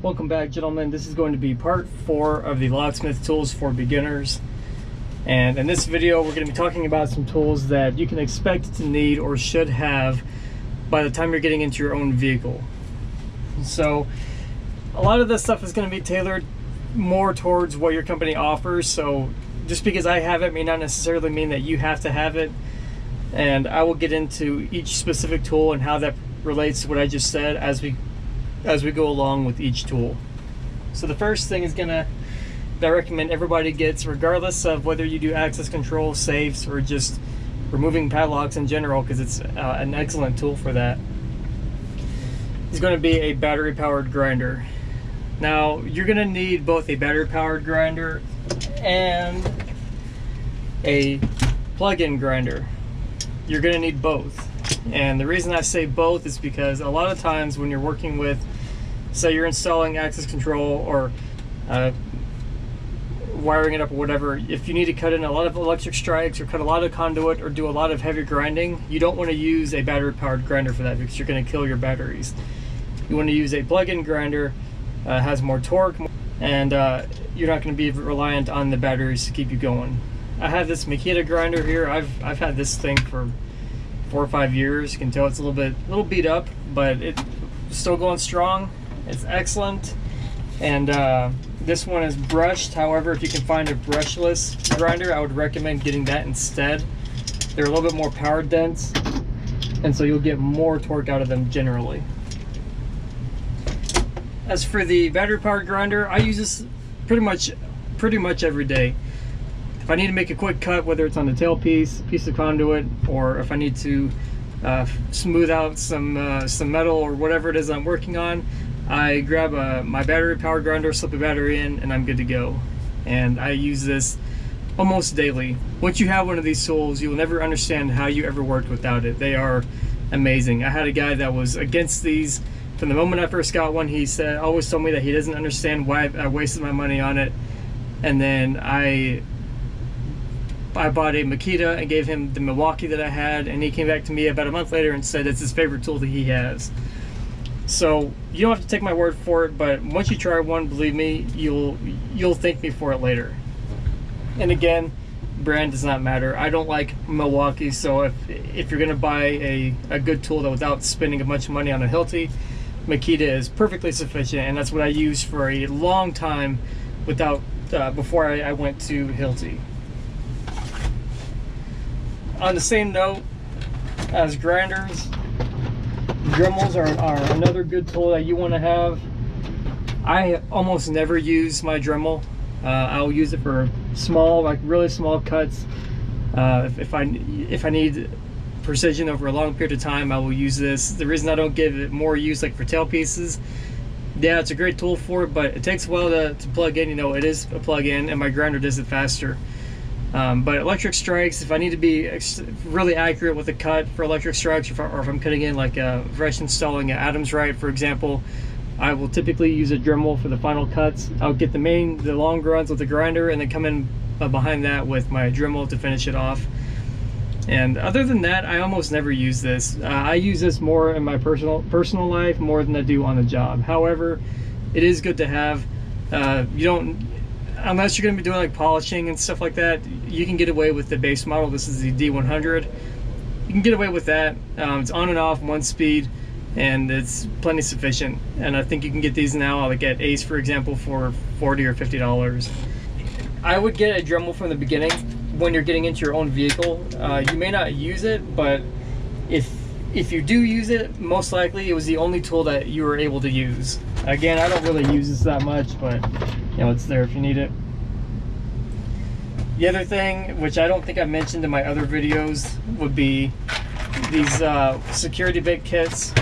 Welcome back, gentlemen. This is going to be part 4 of the Locksmith tools for beginners. And in this video, we're going to be talking about some tools that you can expect to need or should have by the time you're getting into your own vehicle. So a lot of this stuff is going to be tailored more towards what your company offers. So just because I have it may not necessarily mean that you have to have it. And I will get into each specific tool and how that relates to what I just said as we go along with each tool. So the first thing is that I recommend everybody gets, regardless of whether you do access control, safes, or just removing padlocks in general, because it's an excellent tool for that, is going to be a battery powered grinder. Now you're going to need both a battery powered grinder and a plug-in grinder. You're going to need both. And the reason I say both is because a lot of times when you're working with, say you're installing access control or wiring it up or whatever, if you need to cut in a lot of electric strikes or cut a lot of conduit or do a lot of heavy grinding, you don't want to use a battery powered grinder for that because you're going to kill your batteries. You want to use a plug-in grinder, has more torque, and you're not going to be reliant on the batteries to keep you going. I have this Makita grinder here. I've had this thing for 4 or 5 years. You can tell it's a little beat up, but it's still going strong. It's excellent. And this one is brushed. However, if you can find a brushless grinder, I would recommend getting that instead. They're a little bit more power dense, and so you'll get more torque out of them generally. As for the battery powered grinder, I use this pretty much every day. If I need to make a quick cut, whether it's on the tailpiece, piece of conduit, or if I need to smooth out some metal or whatever it is I'm working on, I grab my battery powered grinder, slip a battery in, and I'm good to go. And I use this almost daily. Once you have one of these tools, you will never understand how you ever worked without it. They are amazing. I had a guy that was against these from the moment I first got one. He always told me that he doesn't understand why I wasted my money on it. And then I bought a Makita and gave him the Milwaukee that I had, and he came back to me about a month later and said it's his favorite tool that he has. So you don't have to take my word for it, but once you try one, believe me, you'll thank me for it later. And again, brand does not matter. I don't like Milwaukee, so if you're gonna buy a good tool that without spending a bunch of money on a Hilti, Makita is perfectly sufficient, and that's what I used for a long time before I went to Hilti. On the same note as grinders, Dremels are another good tool that you want to have. I almost never use my Dremel. I'll use it for small, really small cuts. If I need precision over a long period of time, I will use this. The reason I don't give it more use, like for tail pieces, yeah, it's a great tool for it, but it takes a while to plug in. You know, it is a plug-in, and my grinder does it faster. But electric strikes, if I need to be really accurate with the cut for electric strikes, or if I'm cutting in like fresh installing an Adams right, for example, I will typically use a Dremel for the final cuts. I'll get the long runs with the grinder, and then come in behind that with my Dremel to finish it off. And other than that, I almost never use this. I use this more in my personal life more than I do on the job. However, it is good to have. Unless you're going to be doing like polishing and stuff like that, you can get away with the base model. This is the D100. You can get away with that. It's on and off, 1 speed, and it's plenty sufficient. And I think you can get these now, like at Ace, for example, for $40 or $50. I would get a Dremel from the beginning when you're getting into your own vehicle. You may not use it, but if you do use it, most likely it was the only tool that you were able to use. Again, I don't really use this that much, but you know, it's there if you need it. The other thing, which I don't think I mentioned in my other videos, would be these security bit kits.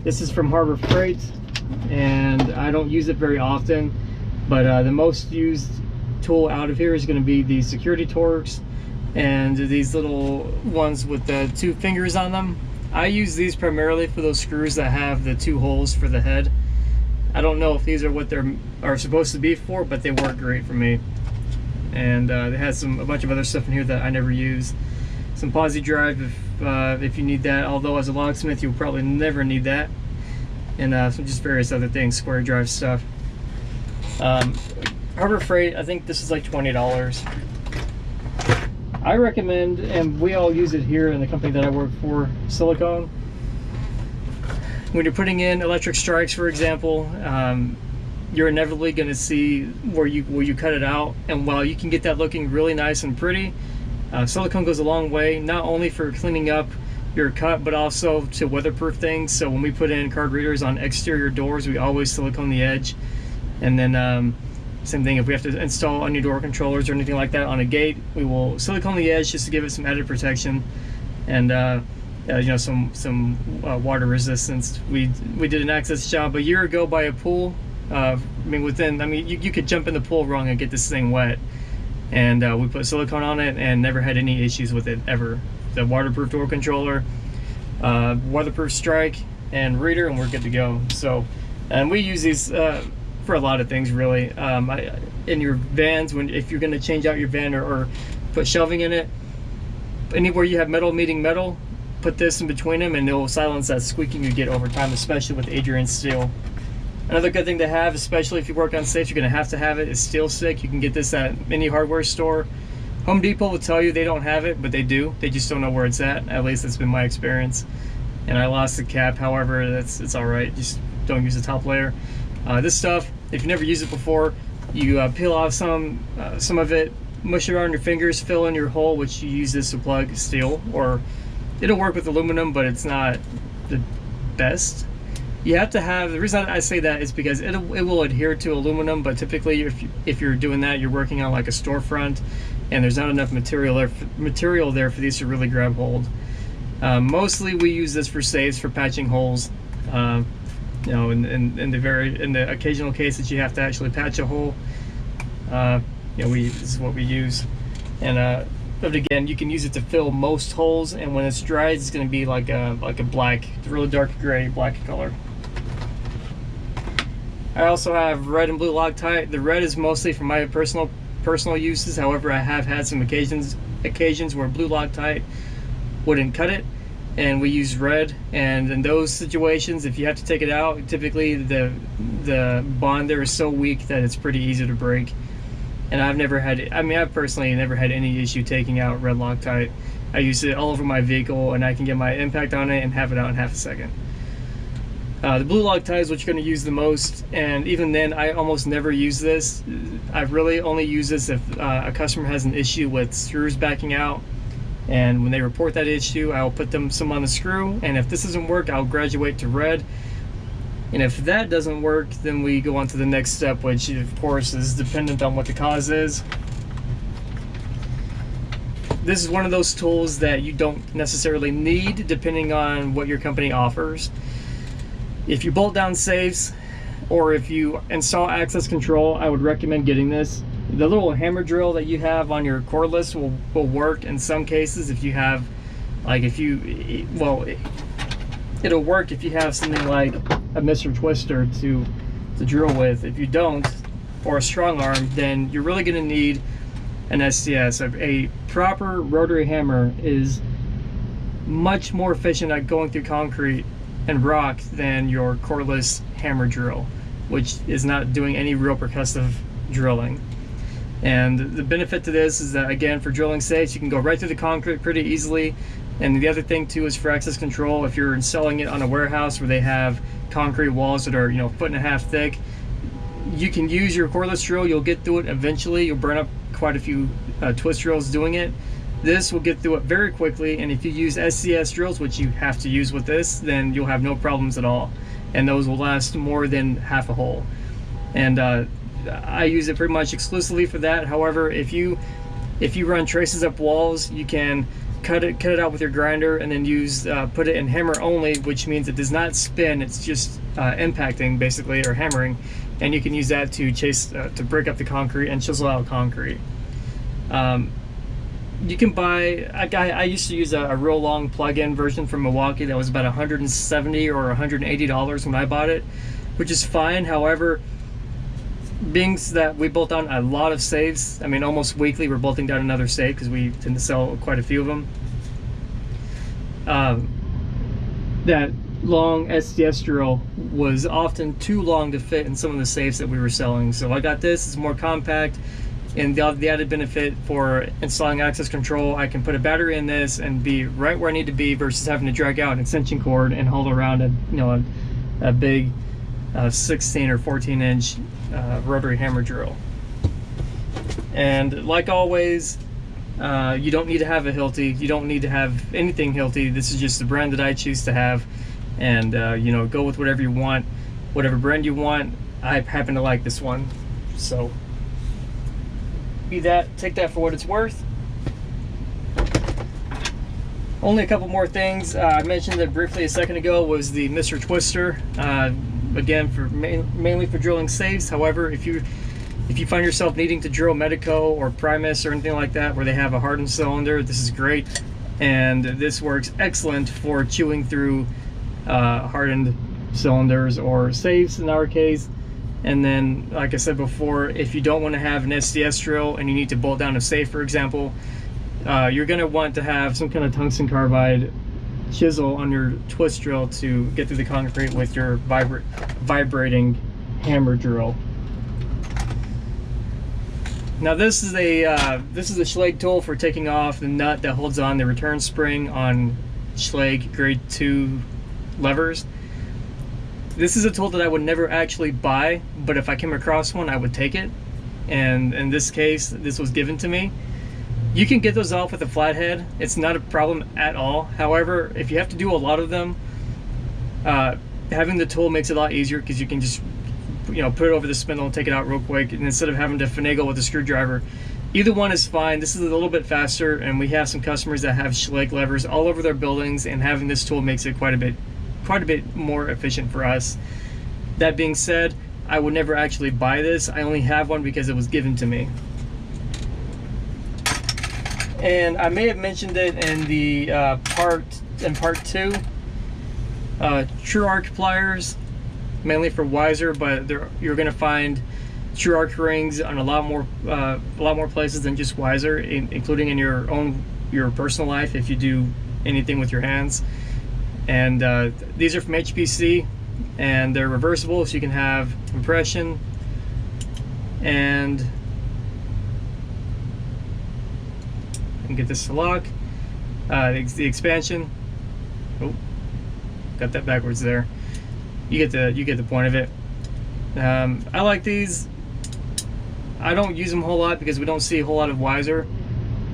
This is from Harbor Freight, and I don't use it very often, but the most used tool out of here is going to be the security Torx and these little ones with the 2 fingers on them. I use these primarily for those screws that have the 2 holes for the head. I don't know if these are what are supposed to be for, but they work great for me. And it has a bunch of other stuff in here that I never use. Some posi drive if you need that, although as a locksmith you'll probably never need that. and some just various other things, square drive stuff. Harbor Freight, I think this is like $20. I recommend, and we all use it here in the company that I work for, silicone. When you're putting in electric strikes, for example, you're inevitably going to see where you cut it out, and while you can get that looking really nice and pretty, silicone goes a long way, not only for cleaning up your cut, but also to weatherproof things. So when we put in card readers on exterior doors, we always silicone the edge. And then same thing, if we have to install any door controllers or anything like that on a gate, we will silicone the edge just to give it some added protection, and you know, some water resistance. We did an access job a year ago by a pool. I mean, you could jump in the pool wrong and get this thing wet, and we put silicone on it and never had any issues with it ever. The waterproof door controller, weatherproof strike, and reader, and we're good to go. So, and we use these for a lot of things, really. In your vans, if you're going to change out your van or put shelving in it, anywhere you have metal meeting metal, put this in between them, and it will silence that squeaking you get over time, especially with Adrian steel. Another good thing to have, especially if you work on safes, you're going to have it, is steel stick. You can get this at any hardware store. Home Depot will tell you they don't have it, but they do. They just don't know where it's at. At least that's been my experience. And I lost the cap, however, it's all right. Just don't use the top layer. This stuff, if you never used it before, you peel off some of it, mush it around your fingers, fill in your hole, which you use this to plug steel, or it'll work with aluminum, but it's not the best. You have to have, the reason I say that is because it will adhere to aluminum, but typically if you're doing that, you're working on like a storefront and there's not enough material there for these to really grab hold. Mostly we use this for safes, for patching holes. You know, in the occasional case that you have to actually patch a hole, you know, this is what we use. And but again, you can use it to fill most holes, and when it's dry, it's going to be like a black, really dark gray, black color. I also have red and blue Loctite. The red is mostly for my personal uses. However, I have had some occasions where blue Loctite wouldn't cut it, and we use red. And in those situations, if you have to take it out, typically the bond there is so weak that it's pretty easy to break. And I've personally never had any issue taking out red Loctite. I use it all over my vehicle, and I can get my impact on it and have it out in half a second. The blue Loctite is what you're going to use the most, and even then I almost never use this. I really only use this if a customer has an issue with screws backing out, and when they report that issue, I'll put them some on the screw, and if this doesn't work, I'll graduate to red. And if that doesn't work, then we go on to the next step, which of course is dependent on what the cause is. This is one of those tools that you don't necessarily need depending on what your company offers. If you bolt down safes, or if you install access control, I would recommend getting this. The little hammer drill that you have on your cordless will work in some cases if you have, like, it'll work if you have something like a Mr. Twister to drill with. If you don't, or a strong arm, then you're really going to need an STS. A proper rotary hammer is much more efficient at going through concrete and rock than your cordless hammer drill, which is not doing any real percussive drilling. And the benefit to this is that, again, for drilling safes, you can go right through the concrete pretty easily. And the other thing too is for access control, if you're installing it on a warehouse where they have concrete walls that are, you know, 1.5 feet thick, you can use your cordless drill. You'll get through it eventually. You'll burn up quite a few twist drills doing it. This will get through it very quickly, and if you use SCS drills, which you have to use with this, then you'll have no problems at all, and those will last more than half a hole. And I use it pretty much exclusively for that. However, if you run traces up walls, you can cut it out with your grinder, and then put it in hammer only, which means it does not spin. It's just impacting basically, or hammering, and you can use that to break up the concrete and chisel out concrete. You can buy, I used to use a real long plug-in version from Milwaukee that was about $170 or $180 when I bought it, which is fine. However, being that we bolt down a lot of safes, I mean almost weekly we're bolting down another safe because we tend to sell quite a few of them, that long SDS drill was often too long to fit in some of the safes that we were selling. So I got this. It's more compact, and the added benefit for installing access control, I can put a battery in this and be right where I need to be versus having to drag out an extension cord and haul around a big 16 or 14 inch rotary hammer drill. And like always, you don't need to have a Hilti. You don't need to have anything Hilti. This is just the brand that I choose to have. And you know, go with whatever you want, whatever brand you want. I happen to like this one, so take that for what it's worth. Only a couple more things. I mentioned it briefly a second ago, was the Mr. Twister. Again, mainly for drilling safes. However, if you find yourself needing to drill Medico or Primus or anything like that where they have a hardened cylinder, this is great. And this works excellent for chewing through hardened cylinders or safes in our case. And then, like I said before, if you don't want to have an SDS drill and you need to bolt down a safe, for example, you're going to want to have some kind of tungsten carbide chisel on your twist drill to get through the concrete with your vibrating hammer drill. Now this is a Schlage tool for taking off the nut that holds on the return spring on Schlage grade 2 levers. This is a tool that I would never actually buy, but if I came across one, I would take it. And in this case, this was given to me. You can get those off with a flathead. It's not a problem at all. However, if you have to do a lot of them, having the tool makes it a lot easier because you can just, you know, put it over the spindle and take it out real quick, and instead of having to finagle with a screwdriver. Either one is fine. This is a little bit faster, and we have some customers that have Schlage levers all over their buildings, and having this tool makes it quite a bit more efficient for us. That being said, I would never actually buy this. I only have one because it was given to me. And I may have mentioned it in the part 2. True arc pliers, mainly for Weiser, but you're going to find true arc rings on a lot more places than just Weiser, including in your personal life if you do anything with your hands. And these are from HPC, and they're reversible, so you can have compression and get this to lock. The expansion. Oh, got that backwards there. You get the point of it. I like these. I don't use them a whole lot because we don't see a whole lot of Weiser.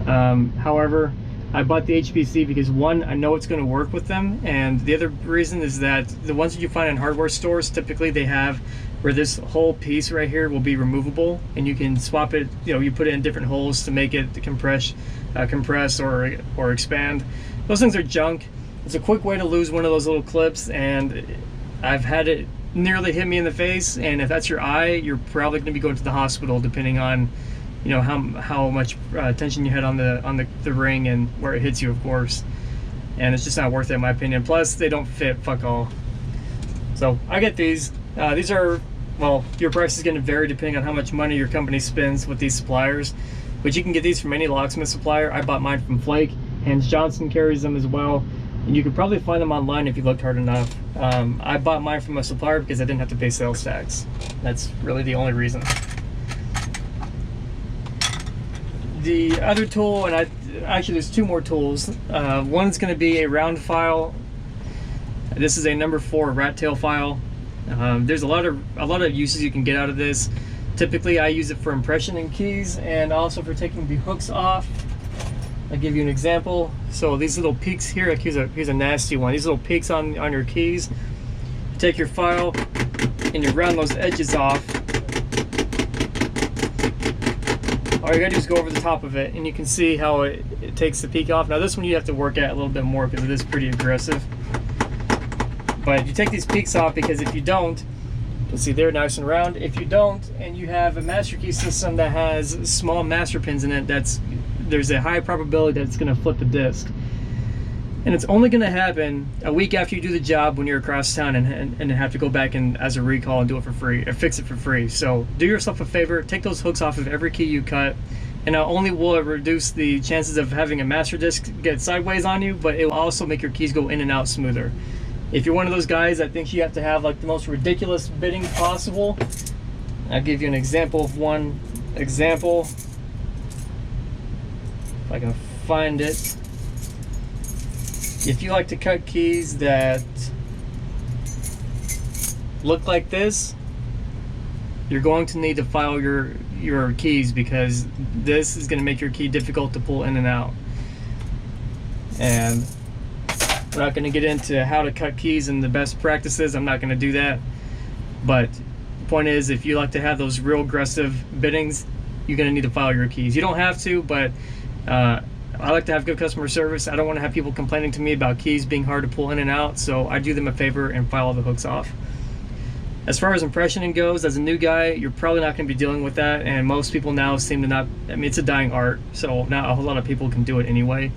However, I bought the HPC because, one, I know it's going to work with them, and the other reason is that the ones that you find in hardware stores, typically they have where this whole piece right here will be removable, and you can swap it. You know, you put it in different holes to make it compress or expand. Those things are junk. It's a quick way to lose one of those little clips, and I've had it nearly hit me in the face. And if that's your eye, you're probably going to be going to the hospital, depending on, you know, how much tension you had on the ring and where it hits you, of course. And it's just not worth it, in my opinion. Plus, they don't fit fuck all. So I get these. These are, well, your price is going to vary depending on how much money your company spends with these suppliers. But you can get these from any locksmith supplier. I bought mine from Flake. Hans Johnson carries them as well. And you could probably find them online if you looked hard enough. I bought mine from a supplier because I didn't have to pay sales tax. That's really the only reason. The other tool, and actually there's two more tools. One's going to be a round file. This is a number 4 rat tail file. There's a lot of uses you can get out of this. Typically, I use it for impressioning keys and also for taking the hooks off. I'll give you an example. So these little peaks here, like here's a nasty one. These little peaks on your keys. You take your file and you round those edges off. All you gotta do is go over the top of it, and you can see how it takes the peak off. Now this one you have to work at a little bit more because it is pretty aggressive. But you take these peaks off, because if you don't, you'll see they're nice and round. If you don't, and you have a master key system that has small master pins in it, there's a high probability that it's going to flip the disc. And it's only going to happen a week after you do the job, when you're across town and have to go back and as a recall and do it for free, or fix it for free. So do yourself a favor, take those hooks off of every key you cut, and not only will it reduce the chances of having a master disc get sideways on you, but it will also make your keys go in and out smoother. If you're one of those guys that thinks you have to have like the most ridiculous bitting possible, I'll give you an example of one example. If I can find it. If you like to cut keys that look like this, you're going to need to file your keys, because this is going to make your key difficult to pull in and out. And we're not going to get into how to cut keys and the best practices. I'm not going to do that. But the point is, if you like to have those real aggressive bittings, you're going to need to file your keys. You don't have to, but I like to have good customer service. I don't want to have people complaining to me about keys being hard to pull in and out, so I do them a favor and file the hooks off. As far as impressioning goes, as a new guy, you're probably not going to be dealing with that, and most people now seem to not. I mean, it's a dying art, so not a whole lot of people can do it anyway.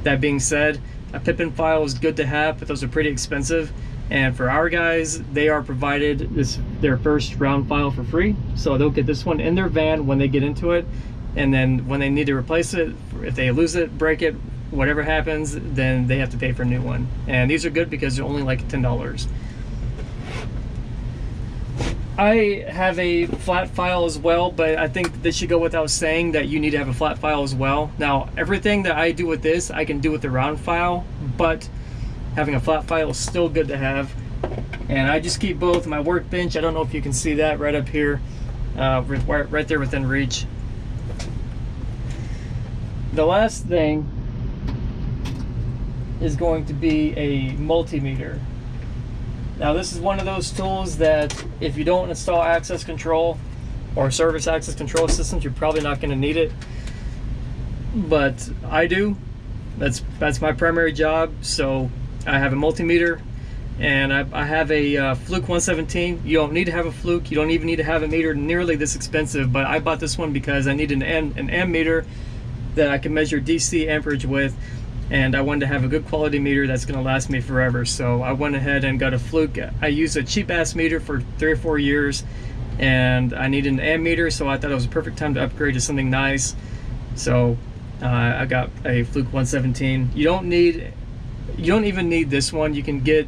That being said, a pip-in file is good to have, but those are pretty expensive. And for our guys, they are provided their first round file for free, so they'll get this one in their van when they get into it, and then when they need to replace it, if they lose it, break it, whatever happens, then they have to pay for a new one. And these are good because they're only like $10. I have a flat file as well, but I think this should go without saying that you need to have a flat file as well. Now, everything that I do with this, I can do with the round file, but having a flat file is still good to have. And I just keep both. My workbench, I don't know if you can see that right up here, right there within reach. The last thing is going to be a multimeter. Now, this is one of those tools that if you don't install access control or service access control systems, you're probably not going to need it. But I do. That's my primary job. So I have a multimeter, and I have a Fluke 117. You don't need to have a Fluke. You don't even need to have a meter nearly this expensive. But I bought this one because I need an amp meter that I can measure DC amperage with. And I wanted to have a good quality meter that's going to last me forever. So I went ahead and got a Fluke. I used a cheap ass meter for 3 or 4 years, and I needed an amp meter, so I thought it was a perfect time to upgrade to something nice. So I got a Fluke 117. You don't even need this one. You can get,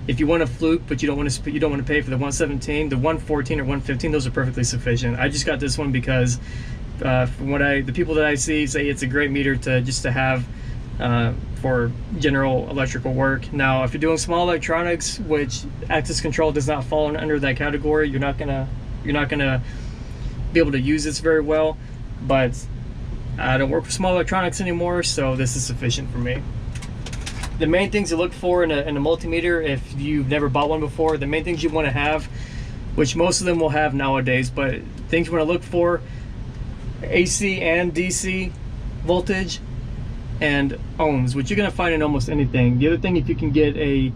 if you want a Fluke but you don't want to pay for the 117, the 114 or 115, those are perfectly sufficient. I just got this one because from what the people that I see say it's a great meter to have for general electrical work. Now, if you're doing small electronics, which access control does not fall under that category, you're not gonna be able to use this very well. But I don't work with small electronics anymore, so this is sufficient for me. The main things to look for in a multimeter, if you've never bought one before, the main things you want to have, which most of them will have nowadays, but things you want to look for: AC and DC voltage, and ohms, which you're going to find in almost anything. The other thing, if you can get a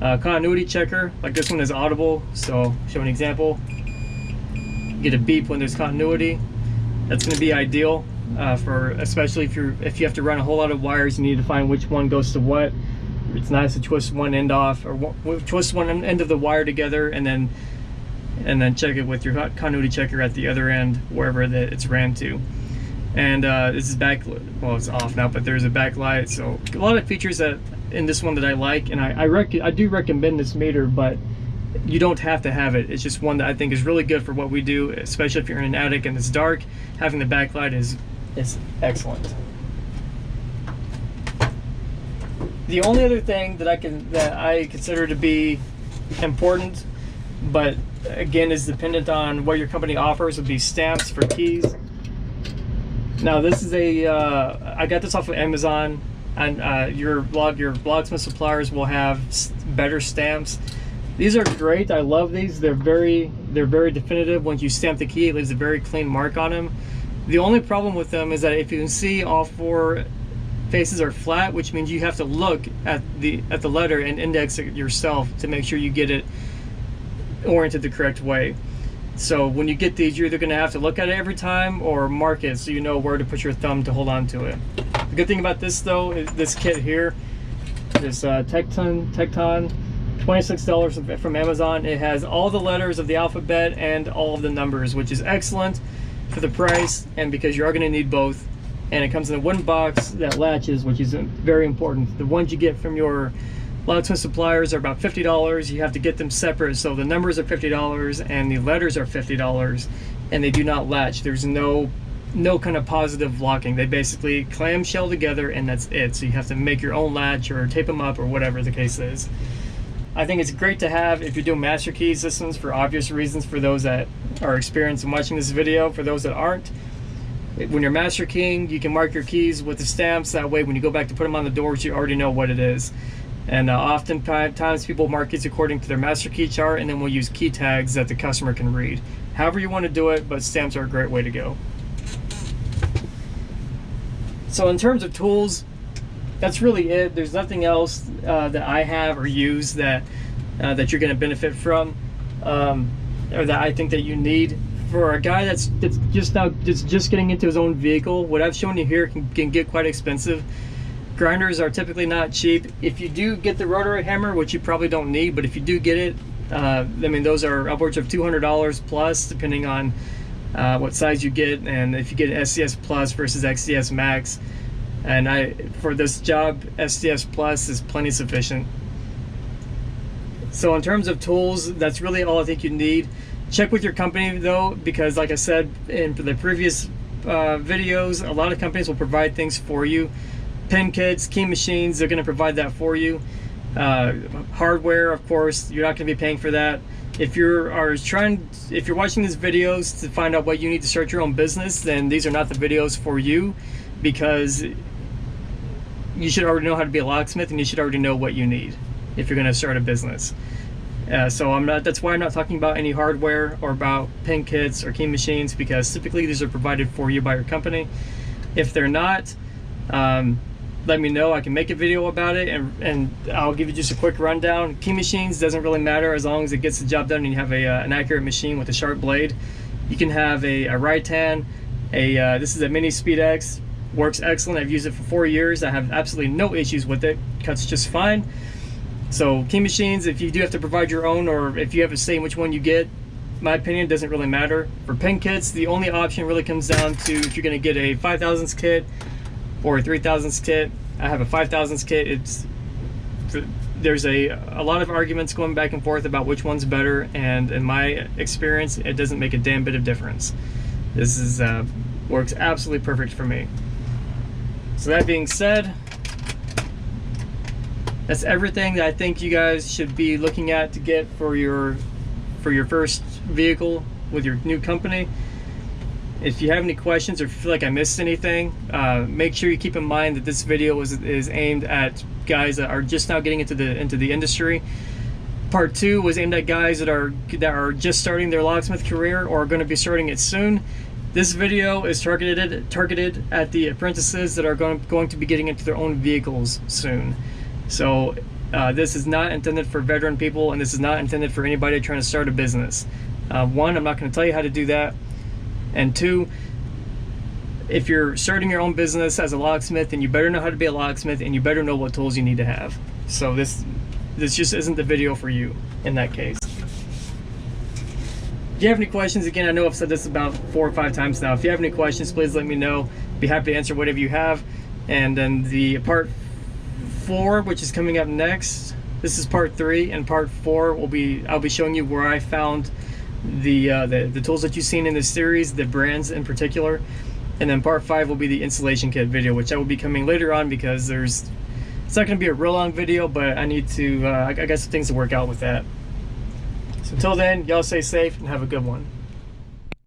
continuity checker, like this one is audible, so I'll show an example. Get a beep when there's continuity. That's going to be ideal for, especially if you have to run a whole lot of wires, you need to find which one goes to what. It's nice to twist one end off, or twist one end of the wire together, and then check it with your continuity checker at the other end, wherever it's ran to. And this is well, it's off now, but there's a backlight. So a lot of features in this one that I like, and I do recommend this meter, but you don't have to have it. It's just one that I think is really good for what we do, especially if you're in an attic and it's dark. Having the backlight is excellent. The only other thing that I consider to be important, but again is dependent on what your company offers, would be stamps for keys. Now, this is I got this off of Amazon, and your Locksmith suppliers will have better stamps. These are great. I love these. They're very definitive. Once you stamp the key, it leaves a very clean mark on them. The only problem with them is that, if you can see, all 4 faces are flat, which means you have to look at the letter and index it yourself to make sure you get it oriented the correct way. So when you get these, you're either going to have to look at it every time or mark it so you know where to put your thumb to hold on to it. The good thing about this, though, is this kit here, this Tecton, $26 from Amazon. It has all the letters of the alphabet and all of the numbers, which is excellent for the price, and because you are going to need both. And it comes in a wooden box that latches, which is very important. The ones you get from your Locksmith suppliers are about $50. You have to get them separate, so the numbers are $50 and the letters are $50, and they do not latch. There's no kind of positive locking. They basically clamshell together and that's it. So you have to make your own latch or tape them up or whatever the case is. I think it's great to have if you're doing master key systems for obvious reasons, for those that are experienced in watching this video. For those that aren't, when you're master keying, you can mark your keys with the stamps. That way when you go back to put them on the doors, you already know what it is. And oftentimes people mark keys according to their master key chart, and then we'll use key tags that the customer can read. However you want to do it, but stamps are a great way to go. So in terms of tools, that's really it. There's nothing else that I have or use that you're going to benefit from, or that I think that you need. For a guy that's just getting into his own vehicle, what I've shown you here can get quite expensive. Grinders are typically not cheap. If you do get the rotary hammer, which you probably don't need, but if you do get it, I mean, those are upwards of $200 plus, depending on what size you get, and if you get an SDS Plus versus XDS Max. And for this job, SDS Plus is plenty sufficient. So in terms of tools, that's really all I think you need. Check with your company though, because like I said in the previous videos, a lot of companies will provide things for you. Pin kits, key machines, they're going to provide that for you. Hardware, of course, you're not going to be paying for that. If you're watching these videos to find out what you need to start your own business, then these are not the videos for you, because you should already know how to be a locksmith and you should already know what you need if you're going to start a business. So that's why I'm not talking about any hardware or about pin kits or key machines, because typically these are provided for you by your company. If they're not, let me know. I can make a video about it, and I'll give you just a quick rundown. Key machines doesn't really matter as long as it gets the job done and you have an accurate machine with a sharp blade. You can have a Ritan. This is a Mini Speed X. Works excellent. I've used it for 4 years. I have absolutely no issues with it. Cuts just fine. So key machines, if you do have to provide your own, or if you have a say in which one you get, my opinion, doesn't really matter. For pin kits, the only option really comes down to if you're going to get a 5,000ths kit or a 3,000ths kit. I have a 5,000ths kit. There's a lot of arguments going back and forth about which one's better, and in my experience, it doesn't make a damn bit of difference. This is works absolutely perfect for me. So that being said, that's everything that I think you guys should be looking at to get for your first vehicle with your new company. If you have any questions or feel like I missed anything, make sure you keep in mind that this video is aimed at guys that are just now getting into the industry. Part 2 was aimed at guys that are just starting their locksmith career or are going to be starting it soon. This video is targeted at the apprentices that are going to be getting into their own vehicles soon. So this is not intended for veteran people, and this is not intended for anybody trying to start a business. One, I'm not going to tell you how to do that. And two, if you're starting your own business as a locksmith, then you better know how to be a locksmith, and you better know what tools you need to have. So this just isn't the video for you in that case. If you have any questions, again, I know I've said this about 4 or 5 times now. If you have any questions, please let me know. Be happy to answer whatever you have. And then the part 4, which is coming up next, this is part 3, and part 4 I'll be showing you where I found the tools that you've seen in this series, the brands in particular. And then part 5 will be the installation kit video, which I will be coming later on, because it's not going to be a real long video, but I need to I got some things to work out with that. So until then, y'all stay safe and have a good one.